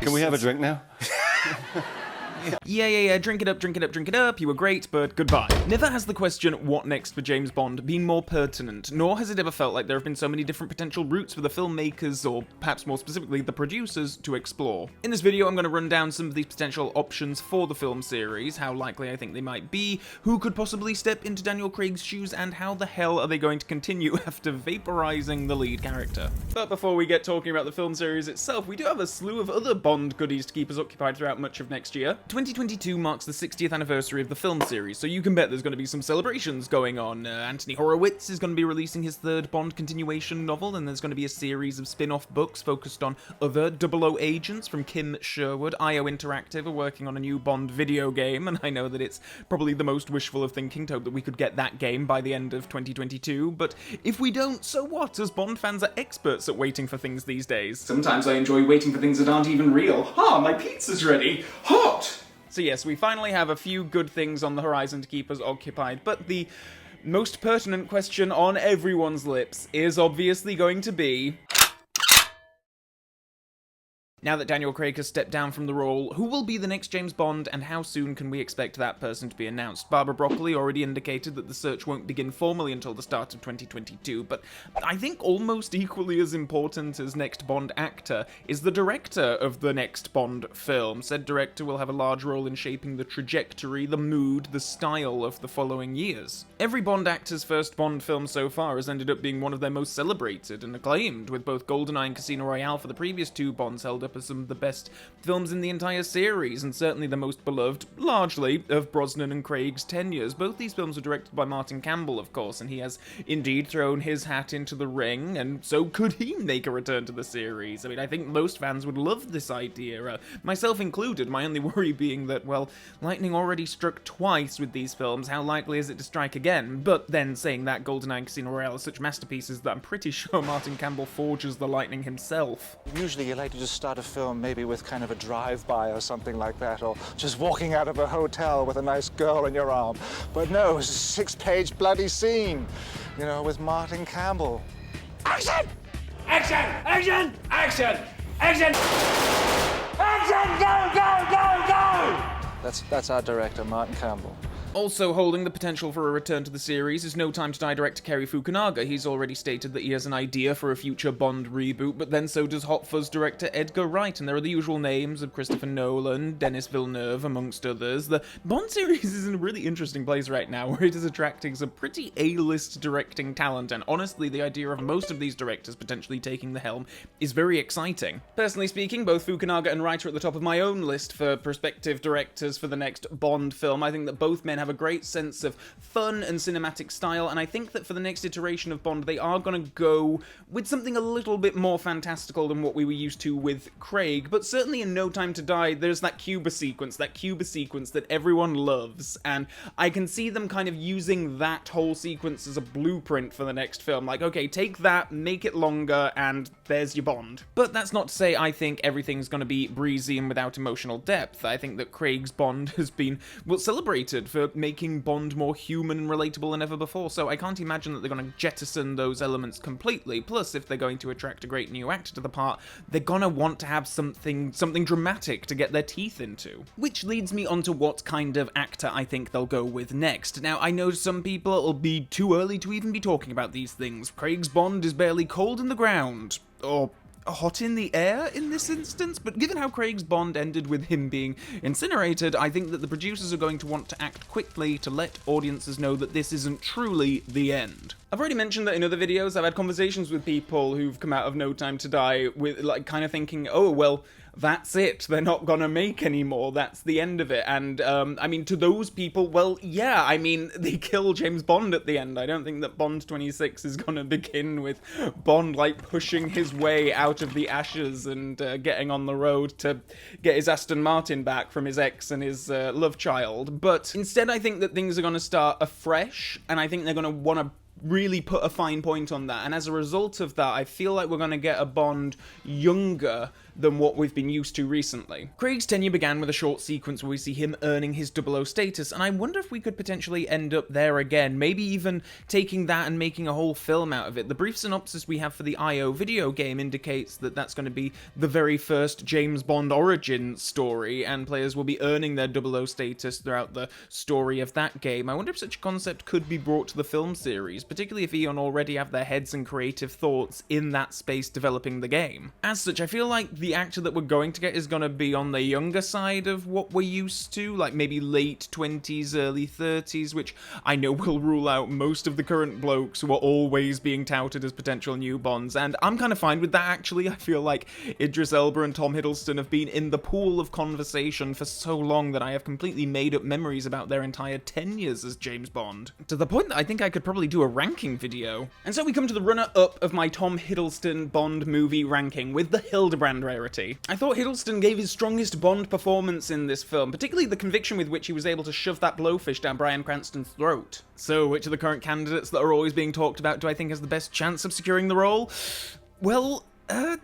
Can we have a drink now? Yeah, drink it up, you were great, but goodbye. Never has the question, what next for James Bond, been more pertinent, nor has it ever felt like there have been so many different potential routes for the filmmakers, or perhaps more specifically, the producers, to explore. In this video, I'm going to run down some of these potential options for the film series, how likely I think they might be, who could possibly step into Daniel Craig's shoes, and how the hell are they going to continue after vaporizing the lead character. But before we get talking about the film series itself, we do have a slew of other Bond goodies to keep us occupied throughout much of next year. 2022 marks the 60th anniversary of the film series, so you can bet there's going to be some celebrations going on. Anthony Horowitz is going to be releasing his third Bond continuation novel, and there's going to be a series of spin-off books focused on other 00 agents from Kim Sherwood. IO Interactive are working on a new Bond video game, and I know that it's probably the most wishful of thinking to hope that we could get that game by the end of 2022, but if we don't, so what, as Bond fans are experts at waiting for things these days. Sometimes I enjoy waiting for things that aren't even real. My pizza's ready! Hot! So yes, we finally have a few good things on the horizon to keep us occupied, but the most pertinent question on everyone's lips is obviously going to be, now that Daniel Craig has stepped down from the role, who will be the next James Bond, and how soon can we expect that person to be announced? Barbara Broccoli already indicated that the search won't begin formally until the start of 2022, but I think almost equally as important as next Bond actor is the director of the next Bond film. Said director will have a large role in shaping the trajectory, the mood, the style of the following years. Every Bond actor's first Bond film so far has ended up being one of their most celebrated and acclaimed, with both GoldenEye and Casino Royale for the previous two Bonds held up as some of the best films in the entire series, and certainly the most beloved, largely, of Brosnan and Craig's tenures. Both these films were directed by Martin Campbell, of course, and he has indeed thrown his hat into the ring, and so could he make a return to the series. I mean, I think most fans would love this idea, myself included, my only worry being that, well, lightning already struck twice with these films, how likely is it to strike again? But then, saying that, GoldenEye and Casino Royale are such masterpieces that I'm pretty sure Martin Campbell forges the lightning himself. Usually you like to just start a film maybe with kind of a drive-by or something like that, or just walking out of a hotel with a nice girl in your arm. But no, it's a 6-page bloody scene, you know, with Martin Campbell. Action! Action! Action! Action! Action! Action! Go! That's our director, Martin Campbell. Also holding the potential for a return to the series is No Time to Die director Cary Fukunaga. He's already stated that he has an idea for a future Bond reboot, but then so does Hot Fuzz director Edgar Wright, and there are the usual names of Christopher Nolan, Denis Villeneuve, amongst others. The Bond series is in a really interesting place right now, where it is attracting some pretty A-list directing talent, and honestly, the idea of most of these directors potentially taking the helm is very exciting. Personally speaking, both Fukunaga and Wright are at the top of my own list for prospective directors for the next Bond film. I think that both men have a great sense of fun and cinematic style, and I think that for the next iteration of Bond, they are going to go with something a little bit more fantastical than what we were used to with Craig, but certainly in No Time to Die, there's that Cuba sequence that everyone loves, and I can see them kind of using that whole sequence as a blueprint for the next film. Like, okay, take that, make it longer, and there's your Bond. But that's not to say I think everything's going to be breezy and without emotional depth. I think that Craig's Bond has been, well, celebrated for making Bond more human and relatable than ever before, so I can't imagine that they're going to jettison those elements completely. Plus, if they're going to attract a great new actor to the part, they're going to want to have something dramatic to get their teeth into. Which leads me on to what kind of actor I think they'll go with next. Now, I know some people it'll be too early to even be talking about these things. Craig's Bond is barely cold in the ground, or hot in the air in this instance, but given how Craig's Bond ended with him being incinerated, I think that the producers are going to want to act quickly to let audiences know that this isn't truly the end. I've already mentioned that in other videos. I've had conversations with people who've come out of No Time to Die with, like, kind of thinking, oh, well, that's it, they're not gonna make any more, that's the end of it. And I mean, to those people, well, yeah, I mean, they kill James Bond at the end. I don't think that Bond 26 is gonna begin with Bond, like, pushing his way out of the ashes and getting on the road to get his Aston Martin back from his ex and his love child. But instead, I think that things are gonna start afresh, and I think they're gonna wanna really put a fine point on that, and as a result of that, I feel like we're going to get a Bond younger than what we've been used to recently. Craig's tenure began with a short sequence where we see him earning his 00 status, and I wonder if we could potentially end up there again, maybe even taking that and making a whole film out of it. The brief synopsis we have for the IO video game indicates that that's going to be the very first James Bond origin story, and players will be earning their 00 status throughout the story of that game. I wonder if such a concept could be brought to the film series, particularly if Eon already have their heads and creative thoughts in that space developing the game. As such, I feel like the actor that we're going to get is going to be on the younger side of what we're used to, like maybe late 20s, early 30s, which I know will rule out most of the current blokes who are always being touted as potential new Bonds, and I'm kind of fine with that actually. I feel like Idris Elba and Tom Hiddleston have been in the pool of conversation for so long that I have completely made up memories about their entire tenures as James Bond, to the point that I think I could probably do a ranking video. And so we come to the runner-up of my Tom Hiddleston Bond movie ranking with the Hildebrand rarity. I thought Hiddleston gave his strongest Bond performance in this film, particularly the conviction with which he was able to shove that blowfish down Bryan Cranston's throat. So, which of the current candidates that are always being talked about do I think has the best chance of securing the role? Well,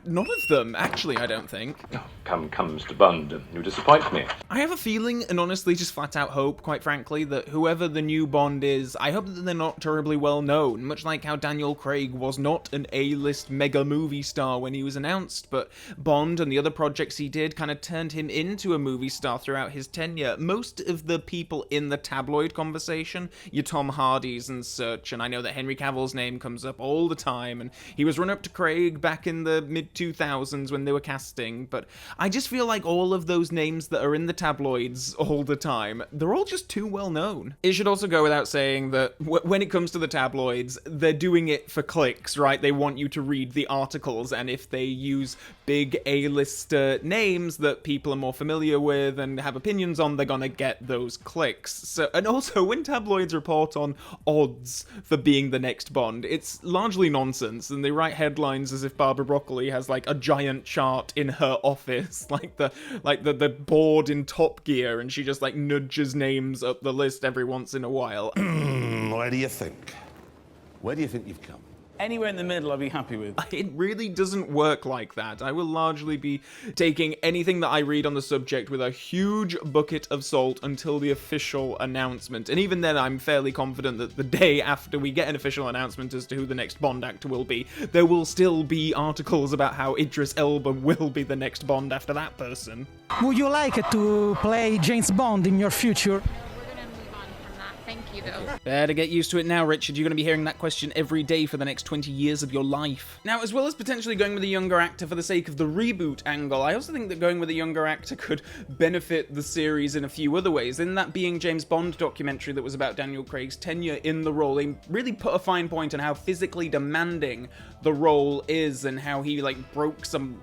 none of them, actually, I don't think. Oh, come, Mr. Bond, you disappoint me. I have a feeling, and honestly just flat out hope, quite frankly, that whoever the new Bond is, I hope that they're not terribly well known, much like how Daniel Craig was not an A-list mega movie star when he was announced, but Bond and the other projects he did kind of turned him into a movie star throughout his tenure. Most of the people in the tabloid conversation, your Tom Hardys and such, and I know that Henry Cavill's name comes up all the time, and he was run up to Craig back in the mid-2000s when they were casting, but I just feel like all of those names that are in the tabloids all the time, they're all just too well known. It should also go without saying that when it comes to the tabloids, they're doing it for clicks, right? They want you to read the articles, and if they use big A-list names that people are more familiar with and have opinions on, they're gonna get those clicks. So, and also, when tabloids report on odds for being the next Bond, it's largely nonsense, and they write headlines as if Barbara Broccoli has like a giant chart in her office, like the board in Top Gear, and she just like nudges names up the list every once in a while. Where do you think? Where do you think you've come? Anywhere in the middle I'd be happy with. It really doesn't work like that. I will largely be taking anything that I read on the subject with a huge bucket of salt until the official announcement. And even then, I'm fairly confident that the day after we get an official announcement as to who the next Bond actor will be, there will still be articles about how Idris Elba will be the next Bond after that person. Would you like to play James Bond in your future? Thank you, though. Better get used to it now, Richard. You're going to be hearing that question every day for the next 20 years of your life. Now, as well as potentially going with a younger actor for the sake of the reboot angle, I also think that going with a younger actor could benefit the series in a few other ways. In that being James Bond documentary that was about Daniel Craig's tenure in the role, they really put a fine point on how physically demanding the role is and how he broke some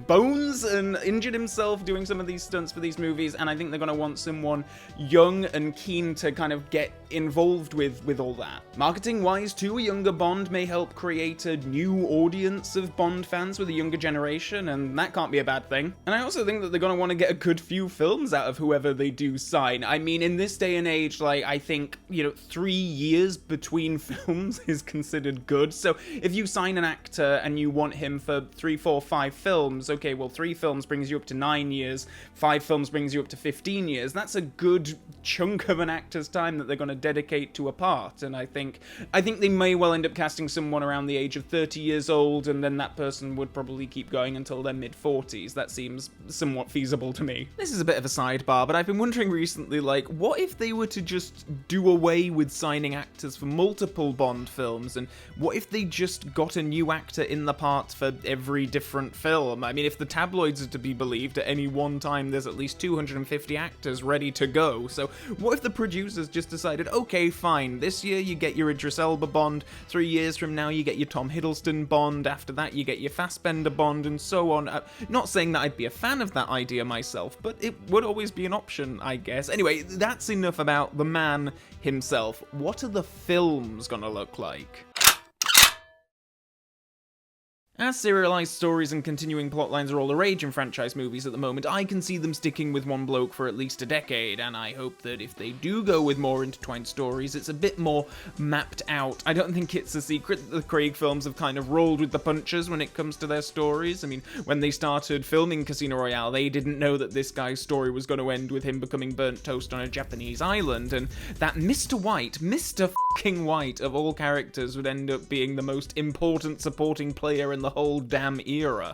bones and injured himself doing some of these stunts for these movies, and I think they're going to want someone young and keen to kind of get involved with all that. Marketing wise too, a younger Bond may help create a new audience of Bond fans with a younger generation, and that can't be a bad thing. And I also think that they're going to want to get a good few films out of whoever they do sign. I mean, in this day and age, I think 3 years between films is considered good. So if you sign an actor and you want him for 3, 4, 5 films, okay, well 3 films brings you up to 9 years, 5 films brings you up to 15 years. That's a good chunk of an actor's time that they're going to dedicate to a part, and I think they may well end up casting someone around the age of 30 years old, and then that person would probably keep going until their mid-40s. That seems somewhat feasible to me. This is a bit of a sidebar, but I've been wondering recently, what if they were to just do away with signing actors for multiple Bond films, and what if they just got a new actor in the part for every different film? I mean, if the tabloids are to be believed, at any one time there's at least 250 actors ready to go, so what if the producers just decided, okay, fine, this year you get your Idris Elba Bond, 3 years from now you get your Tom Hiddleston Bond, after that you get your Fassbender Bond, and so on. Not saying that I'd be a fan of that idea myself, but it would always be an option, I guess. Anyway, that's enough about the man himself. What are the films gonna look like? As serialized stories and continuing plotlines are all the rage in franchise movies at the moment, I can see them sticking with one bloke for at least a decade, and I hope that if they do go with more intertwined stories, it's a bit more mapped out. I don't think it's a secret that the Craig films have kind of rolled with the punches when it comes to their stories. I mean, when they started filming Casino Royale, they didn't know that this guy's story was going to end with him becoming burnt toast on a Japanese island, and that Mr. White, Mr. fucking White of all characters, would end up being the most important supporting player in the whole damn era.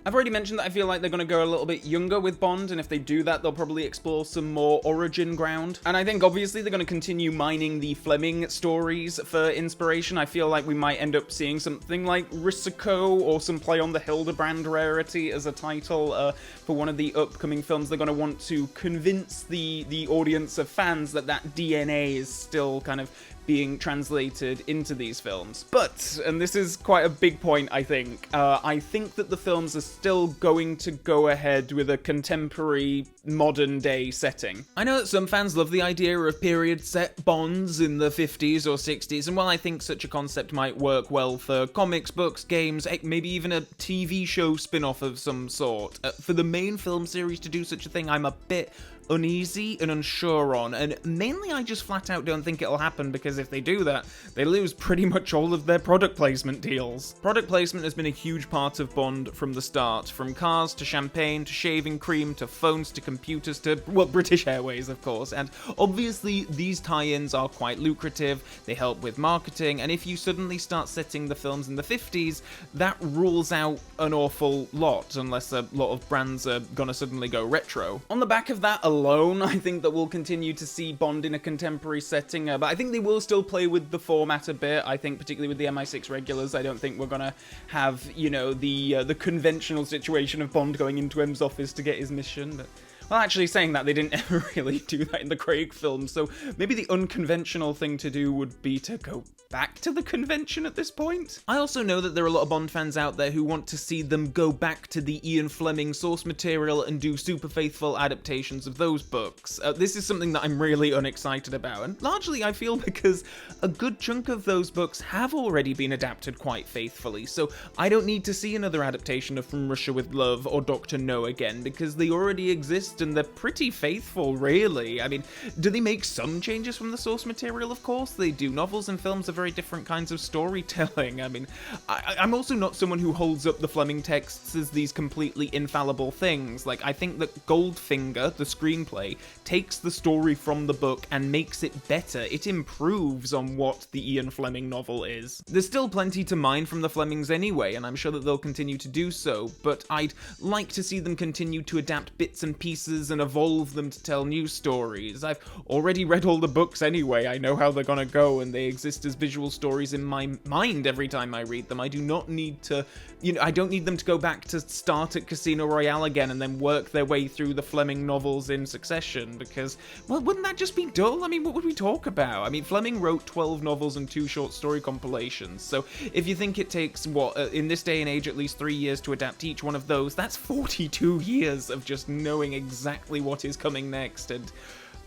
I've already mentioned that I feel like they're going to go a little bit younger with Bond, and if they do that, they'll probably explore some more origin ground. And I think, obviously, they're going to continue mining the Fleming stories for inspiration. I feel like we might end up seeing something like Risiko or some play on the Hildebrand rarity as a title for one of the upcoming films. They're going to want to convince the audience of fans that that DNA is still kind of being translated into these films. But, and this is quite a big point, I think that the films are still going to go ahead with a contemporary, modern-day setting. I know that some fans love the idea of period-set Bonds in the 50s or 60s, and while I think such a concept might work well for comics, books, games, heck, maybe even a TV show spin-off of some sort, for the main film series to do such a thing, I'm a bit uneasy and unsure on, and mainly I just flat out don't think it'll happen, because if they do that, they lose pretty much all of their product placement deals. Product placement has been a huge part of Bond from the start, from cars to champagne to shaving cream to phones to computers to, well, British Airways, of course, and obviously these tie-ins are quite lucrative, they help with marketing, and if you suddenly start setting the films in the 50s, that rules out an awful lot, unless a lot of brands are gonna suddenly go retro. On the back of that alone, I think that we'll continue to see Bond in a contemporary setting, but I think they will still play with the format a bit. I think particularly with the MI6 regulars, I don't think we're gonna have, you know, the conventional situation of Bond going into M's office to get his mission. But, well, actually, saying that, they didn't ever really do that in the Craig films, so maybe the unconventional thing to do would be to go back to the convention at this point. I also know that there are a lot of Bond fans out there who want to see them go back to the Ian Fleming source material and do super faithful adaptations of those books. This is something that I'm really unexcited about, and largely I feel because a good chunk of those books have already been adapted quite faithfully, so I don't need to see another adaptation of From Russia with Love or Dr. No again, because they already exist and they're pretty faithful, really. I mean, do they make some changes from the source material? Of course they do. Novels and films are very different kinds of storytelling. I mean, I'm also not someone who holds up the Fleming texts as these completely infallible things. Like, I think that Goldfinger, the screenplay, takes the story from the book and makes it better. It improves on what the Ian Fleming novel is. There's still plenty to mine from the Flemings anyway, and I'm sure that they'll continue to do so, but I'd like to see them continue to adapt bits and pieces and evolve them to tell new stories. I've already read all the books anyway, I know how they're gonna go, and they exist as visual stories in my mind every time I read them. I do not need to, I don't need them to go back to start at Casino Royale again and then work their way through the Fleming novels in succession, because, well, wouldn't that just be dull? I mean, what would we talk about? I mean, Fleming wrote 12 novels and 2 short story compilations, so if you think it takes, in this day and age, at least 3 years to adapt each one of those, that's 42 years of just knowing exactly what is coming next, and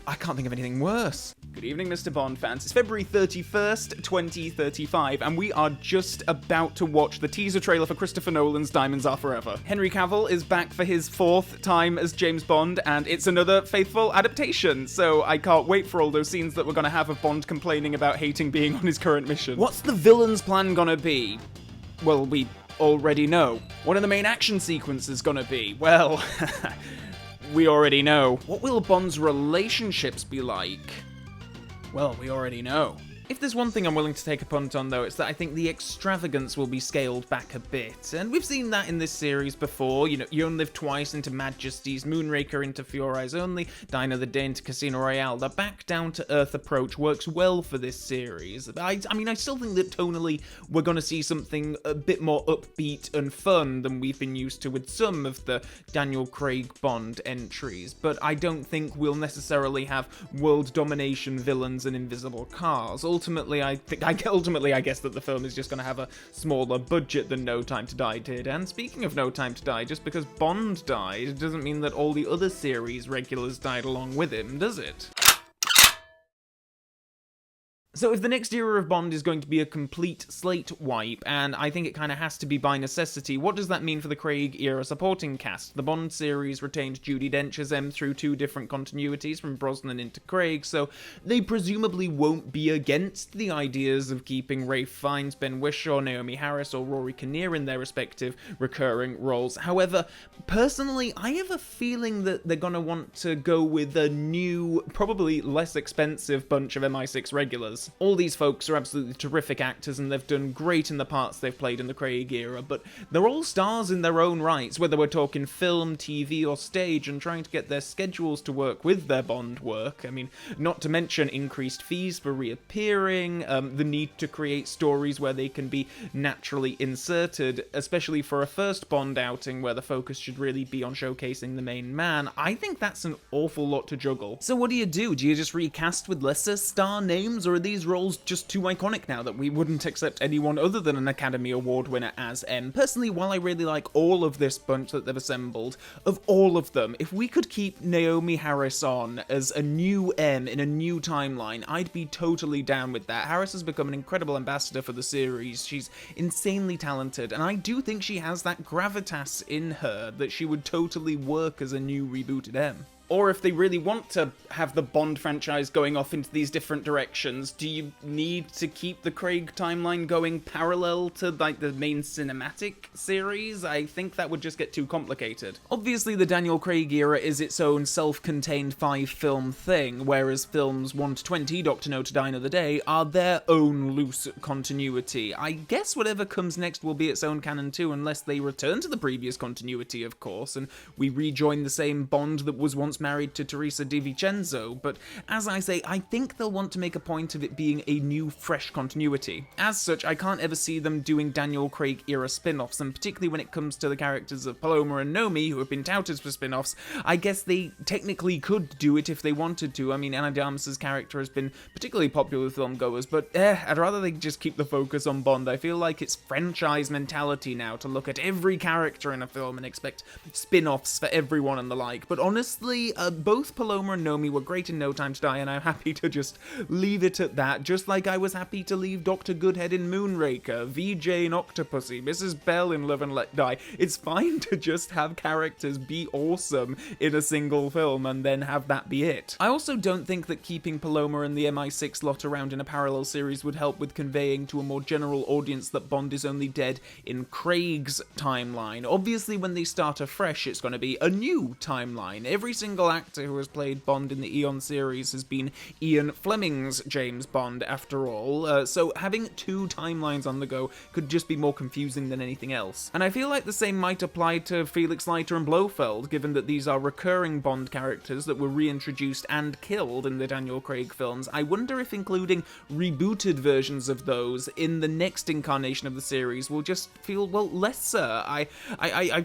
I can't think of anything worse. Good evening, Mr. Bond fans. It's February 31st, 2035, and we are just about to watch the teaser trailer for Christopher Nolan's Diamonds Are Forever. Henry Cavill is back for his 4th time as James Bond, and it's another faithful adaptation, so I can't wait for all those scenes that we're gonna have of Bond complaining about hating being on his current mission. What's the villain's plan gonna be? Well, we already know. What are the main action sequences gonna be? Well, we already know. What will Bond's relationships be like? Well, we already know. If there's one thing I'm willing to take a punt on, though, it's that I think the extravagance will be scaled back a bit. And we've seen that in this series before. You know, You Only Live Twice into Majesties, Moonraker into For Your Eyes Only, Die Another Day into Casino Royale. The back-down-to-earth approach works well for this series. I mean, I still think that tonally we're going to see something a bit more upbeat and fun than we've been used to with some of the Daniel Craig Bond entries. But I don't think we'll necessarily have world domination villains and invisible cars. Ultimately, I guess that the film is just going to have a smaller budget than No Time to Die did. And speaking of No Time to Die, just because Bond died doesn't mean that all the other series regulars died along with him, does it? So if the next era of Bond is going to be a complete slate wipe, and I think it kind of has to be by necessity, what does that mean for the Craig-era supporting cast? The Bond series retained Judi Dench as M through 2 different continuities from Brosnan into Craig, so they presumably won't be against the ideas of keeping Ralph Fiennes, Ben Whishaw, Naomi Harris, or Rory Kinnear in their respective recurring roles. However, personally, I have a feeling that they're going to want to go with a new, probably less expensive bunch of MI6 regulars. All these folks are absolutely terrific actors and they've done great in the parts they've played in the Craig era, but they're all stars in their own rights, whether we're talking film, TV, or stage, and trying to get their schedules to work with their Bond work. I mean, not to mention increased fees for reappearing, the need to create stories where they can be naturally inserted, especially for a first Bond outing where the focus should really be on showcasing the main man. I think that's an awful lot to juggle. So what do? Do you just recast with lesser star names, or are these roles just too iconic now that we wouldn't accept anyone other than an Academy Award winner as M? Personally, while I really like all of this bunch that they've assembled, of all of them, if we could keep Naomi Harris on as a new M in a new timeline, I'd be totally down with that. Harris has become an incredible ambassador for the series. She's insanely talented, and I do think she has that gravitas in her that she would totally work as a new rebooted M. Or if they really want to have the Bond franchise going off into these different directions, do you need to keep the Craig timeline going parallel to, like, the main cinematic series? I think that would just get too complicated. Obviously, the Daniel Craig era is its own self-contained 5-film thing, whereas films 1 to 20, Dr. No to Die Another Day, are their own loose continuity. I guess whatever comes next will be its own canon too, unless they return to the previous continuity, of course, and we rejoin the same Bond that was once married to Teresa Di Vincenzo, but as I say, I think they'll want to make a point of it being a new, fresh continuity. As such, I can't ever see them doing Daniel Craig-era spin-offs, and particularly when it comes to the characters of Paloma and Nomi, who have been touted for spin-offs, I guess they technically could do it if they wanted to. I mean, Ana de Armas' character has been particularly popular with filmgoers, but I'd rather they just keep the focus on Bond. I feel like it's franchise mentality now to look at every character in a film and expect spin-offs for everyone and the like, but honestly, both Paloma and Nomi were great in No Time to Die, and I'm happy to just leave it at that, just like I was happy to leave Dr. Goodhead in Moonraker, VJ in Octopussy, Mrs. Bell in Live and Let Die. It's fine to just have characters be awesome in a single film and then have that be it. I also don't think that keeping Paloma and the MI6 lot around in a parallel series would help with conveying to a more general audience that Bond is only dead in Craig's timeline. Obviously, when they start afresh, it's going to be a new timeline. Every single actor who has played Bond in the Eon series has been Ian Fleming's James Bond, after all, so having 2 timelines on the go could just be more confusing than anything else. And I feel like the same might apply to Felix Leiter and Blofeld, given that these are recurring Bond characters that were reintroduced and killed in the Daniel Craig films. I wonder if including rebooted versions of those in the next incarnation of the series will just feel, well, lesser. I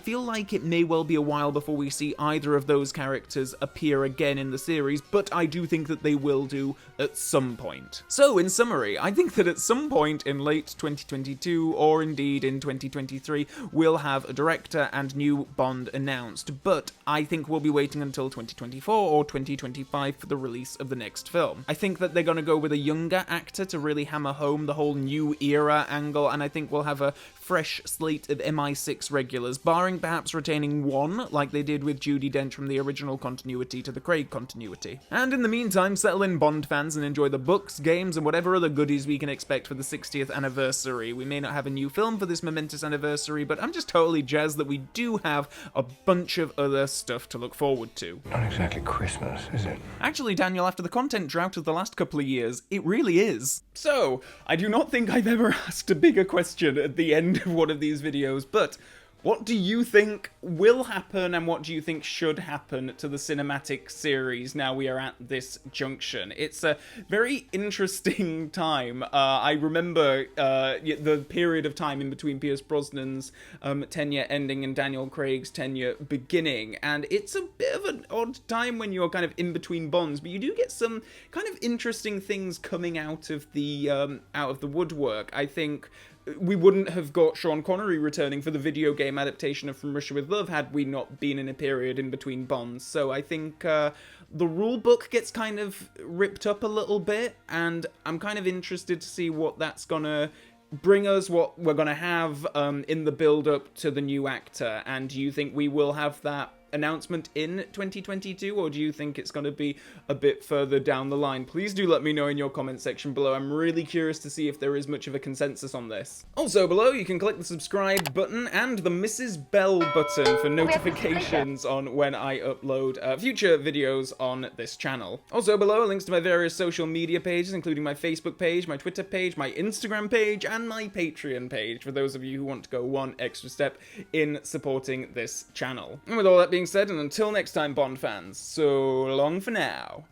feel like it may well be a while before we see either of those characters appear again in the series, but I do think that they will do at some point. So, in summary, I think that at some point in late 2022, or indeed in 2023, we'll have a director and new Bond announced, but I think we'll be waiting until 2024 or 2025 for the release of the next film. I think that they're going to go with a younger actor to really hammer home the whole new era angle, and I think we'll have a fresh slate of MI6 regulars, barring perhaps retaining one, like they did with Judi Dench from the original continuity to the Craig continuity. And in the meantime, settle in, Bond fans, and enjoy the books, games, and whatever other goodies we can expect for the 60th anniversary. We may not have a new film for this momentous anniversary, but I'm just totally jazzed that we do have a bunch of other stuff to look forward to. Not exactly Christmas, is it? Actually, Daniel, after the content drought of the last couple of years, it really is. So, I do not think I've ever asked a bigger question at the end of one of these videos, but what do you think will happen and what do you think should happen to the cinematic series now we are at this junction? It's a very interesting time. I remember the period of time in between Pierce Brosnan's tenure ending and Daniel Craig's tenure beginning, and it's a bit of an odd time when you're kind of in between Bonds, but you do get some kind of interesting things coming out of the woodwork. I think we wouldn't have got Sean Connery returning for the video game adaptation of From Russia with Love had we not been in a period in between Bonds. So I think the rule book gets kind of ripped up a little bit, and I'm kind of interested to see what that's gonna bring us, what we're gonna have in the build-up to the new actor. And do you think we will have that announcement in 2022, or do you think it's going to be a bit further down the line? Please do let me know in your comment section below. I'm really curious to see if there is much of a consensus on this. Also below, you can click the subscribe button and the Mrs. Bell button for notifications on when I upload future videos on this channel. Also below are links to my various social media pages, including my Facebook page, my Twitter page, my Instagram page, and my Patreon page, for those of you who want to go one extra step in supporting this channel. And with all that being said, and until next time, Bond fans, so long for now.